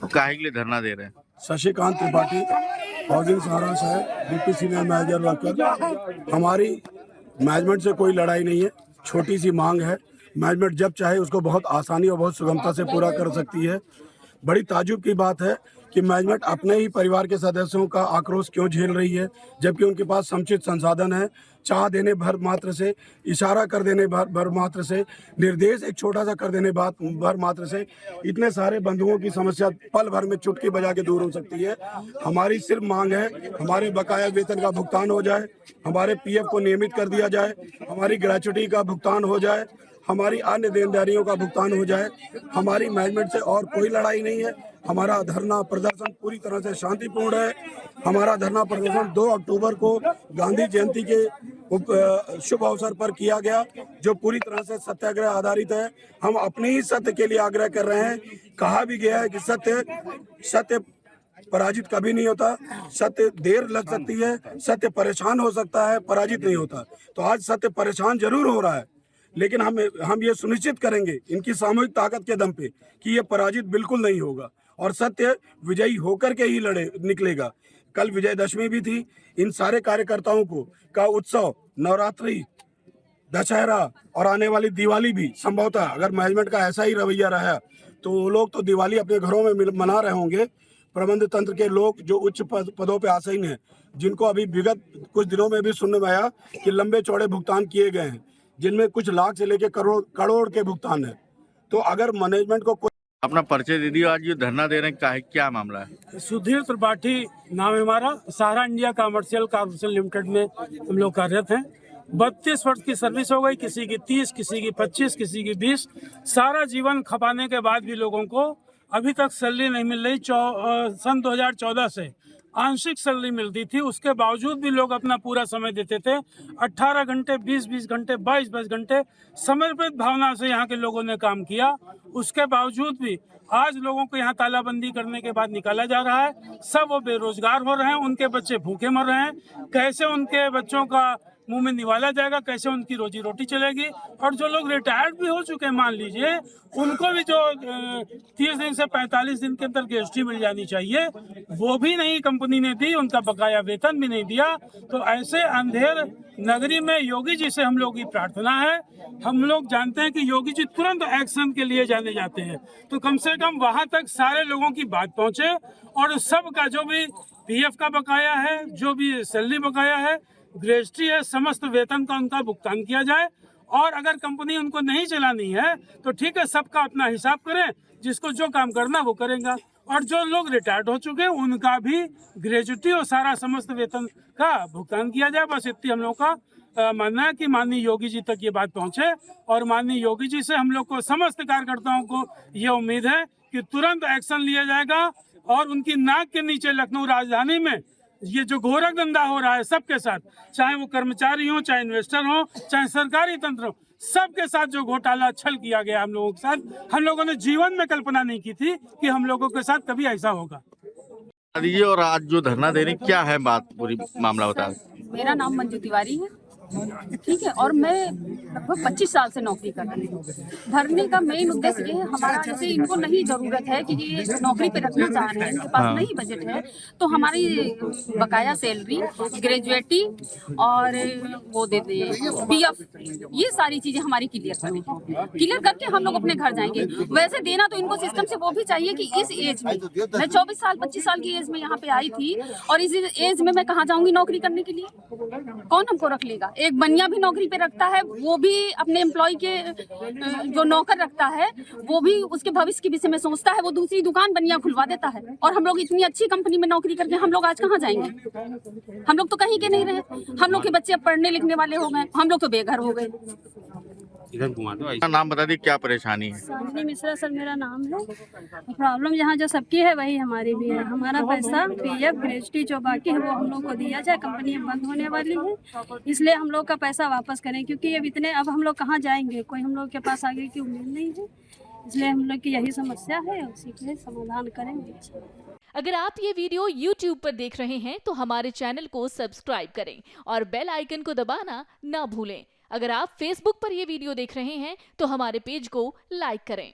काहे के लिए धरना दे रहे हैं? शशिकांत त्रिपाठी, हाउसिंग सहारा है, डिप्टी सीनियर मैनेजर वर्कर। हमारी मैनेजमेंट से कोई लड़ाई नहीं है, छोटी सी मांग है। मैनेजमेंट जब चाहे उसको बहुत आसानी और बहुत सुगमता से पूरा कर सकती है। बड़ी ताज्जुब की बात है कि मैनेजमेंट अपने ही परिवार के सदस्यों का आक्रोश क्यों झेल रही है, जबकि उनके पास समुचित संसाधन है। चाह देने भर मात्र से, इशारा कर देने भर मात्र से, निर्देश एक छोटा सा कर देने भर मात्र से इतने सारे बंधुओं की समस्या पल भर में चुटकी बजा के दूर हो सकती है। हमारी सिर्फ मांग है, हमारे बकाया वेतन का भुगतान हो जाए, हमारे पीएफ को नियमित कर दिया जाए, हमारी ग्रेच्युटी का भुगतान हो जाए, हमारी अन्य देनदारियों का भुगतान हो जाए। हमारी मैनेजमेंट से और कोई लड़ाई नहीं है। हमारा धरना प्रदर्शन पूरी तरह से शांतिपूर्ण है। हमारा धरना प्रदर्शन 2 अक्टूबर को गांधी जयंती के शुभ अवसर पर किया गया, जो पूरी तरह से सत्याग्रह आधारित है। हम अपने ही सत्य के लिए आग्रह कर रहे हैं। कहा भी गया है कि सत्य पराजित कभी नहीं होता। सत्य देर लग सकती है, सत्य परेशान हो सकता है, पराजित नहीं होता। तो आज सत्य परेशान जरूर हो रहा है, लेकिन हम ये सुनिश्चित करेंगे इनकी सामूहिक ताकत के दम पे कि ये पराजित बिल्कुल नहीं होगा और सत्य विजयी होकर के ही निकलेगा। कल विजयदशमी भी थी। इन सारे कार्यकर्ताओं का उत्सव, नवरात्रि, दशहरा और आने वाली दिवाली भी संभवतः अगर मैनेजमेंट का ऐसा ही रवैया रहा तो वो लोग तो दिवाली अपने घरों में मना रहे होंगे। प्रबंध तंत्र के लोग जो उच्च पदों पे आसीन हैं, जिनको अभी विगत कुछ दिनों में भी सुनने में आया कि लंबे चौड़े भुगतान किए गए हैं, जिनमें कुछ लाख से लेकर करोड़ के भुगतान है। तो अगर मैनेजमेंट को अपना परिचय दे दियो। आज ये धरना दे रहे हैं, क्या मामला है? सुधीर त्रिपाठी नाम है हमारा। सहारा इंडिया कमर्शियल कॉर्पोरेशन लिमिटेड में हम लोग कार्यरत हैं। 32 वर्ष की सर्विस हो गई, किसी की 30, किसी की 25, किसी की 20। सारा जीवन खपाने के बाद भी लोगों को अभी तक सैलरी नहीं मिल रही। सन 2014 से आंशिक सैलरी मिलती थी, उसके बावजूद भी लोग अपना पूरा समय देते थे। 18 घंटे, 20-20 घंटे, 22-22 घंटे समर्पित भावना से यहाँ के लोगों ने काम किया। उसके बावजूद भी आज लोगों को यहाँ तालाबंदी करने के बाद निकाला जा रहा है। सब वो बेरोजगार हो रहे हैं, उनके बच्चे भूखे मर रहे हैं। कैसे उनके बच्चों का मुंह में निवाला जाएगा, कैसे उनकी रोजी रोटी चलेगी? और जो लोग रिटायर्ड भी हो चुके हैं, मान लीजिए, उनको भी जो 30 दिन से 45 दिन के अंदर ग्रेच्युटी मिल जानी चाहिए, वो भी नहीं कंपनी ने दी। उनका बकाया वेतन भी नहीं दिया। तो ऐसे अंधेर नगरी में योगी जी से हम लोग की प्रार्थना है। हम लोग जानते हैं कि योगी जी तुरंत एक्शन के लिए जाने जाते हैं, तो कम से कम वहां तक सारे लोगों की बात पहुंचे और सबका जो भी पीएफ का बकाया है, जो भी सैलरी बकाया है, ग्रेच्युटी है, समस्त वेतन का उनका भुगतान किया जाए। और अगर कंपनी उनको नहीं चलानी है तो ठीक है, सबका अपना हिसाब करें, जिसको जो काम करना वो करेगा। और जो लोग रिटायर्ड हो चुके हैं उनका भी ग्रेच्युटी और सारा समस्त वेतन का भुगतान किया जाए। बस इतनी हम लोग का मानना है कि माननीय योगी जी तक ये बात पहुंचे। और माननीय योगी जी से हम लोग को, समस्त कार्यकर्ताओं को ये उम्मीद है कि तुरंत एक्शन लिया जाएगा और उनकी नाक के नीचे लखनऊ राजधानी में ये जो घोरक धंधा हो रहा है सबके साथ, चाहे वो कर्मचारी हो, चाहे इन्वेस्टर हो, चाहे सरकारी तंत्र हो, सबके साथ जो घोटाला छल किया गया हम लोगों के साथ, हम लोगों ने जीवन में कल्पना नहीं की थी कि हम लोगों के साथ कभी ऐसा होगा। दीजिए। और आज जो धरना दे रहे हैं, क्या है बात, पूरी मामला बता। मेरा नाम मंजू तिवारी है, ठीक है, और मैं लगभग 25 साल से नौकरी कर रही हूँ। धरने का मेन उद्देश्य ये है हमारा, जैसे इनको नहीं जरूरत है कि ये नौकरी पे रखना चाह रहे हैं, इनके पास नहीं बजट है, तो हमारी बकाया सैलरी, ग्रेजुएटी और वो देते हैं पीएफ, ये सारी चीजें हमारी क्लियर करें। क्लियर करके हम लोग अपने घर जाएंगे। वैसे देना तो इनको सिस्टम से वो भी चाहिए कि इस एज में, मैं 24 साल 25 साल की एज में यहाँ पे आई थी, और इस एज में मैं कहाँ जाऊंगी नौकरी करने के लिए? कौन हमको रख लेगा? एक बनिया भी नौकरी पे रखता है, वो भी अपने एम्प्लॉय के जो नौकर रखता है वो भी उसके भविष्य के विषय में सोचता है, वो दूसरी दुकान बनिया खुलवा देता है। और हम लोग इतनी अच्छी कंपनी में नौकरी करके हम लोग आज कहाँ जाएंगे? हम लोग तो कहीं के नहीं रहे। हम लोग के बच्चे अब पढ़ने लिखने वाले हो गए, हम लोग तो बेघर हो गए। इधर घुमा दो। नाम बता दी, क्या परेशानी है? सामनी मिश्रा सर मेरा नाम है। प्रॉब्लम यहाँ जो सबकी है वही हमारी भी है। हमारा पैसा पीएफ ग्रेच्युटी जो बाकी है वो हम लोग को दिया जाए। कंपनी अब बंद होने वाली है, इसलिए हम लोग का पैसा वापस करें, क्योंकि अब हम लोग कहाँ जाएंगे? कोई हम लोग के पास आगे की उम्मीद नहीं है, इसलिए हम लोग की यही समस्या है, उसी के समाधान करेंगे। अगर आप ये वीडियो YouTube पर देख रहे हैं तो हमारे चैनल को सब्सक्राइब करें और बेल आइकन को दबाना ना भूलें। अगर आप Facebook पर ये वीडियो देख रहे हैं तो हमारे पेज को लाइक करें।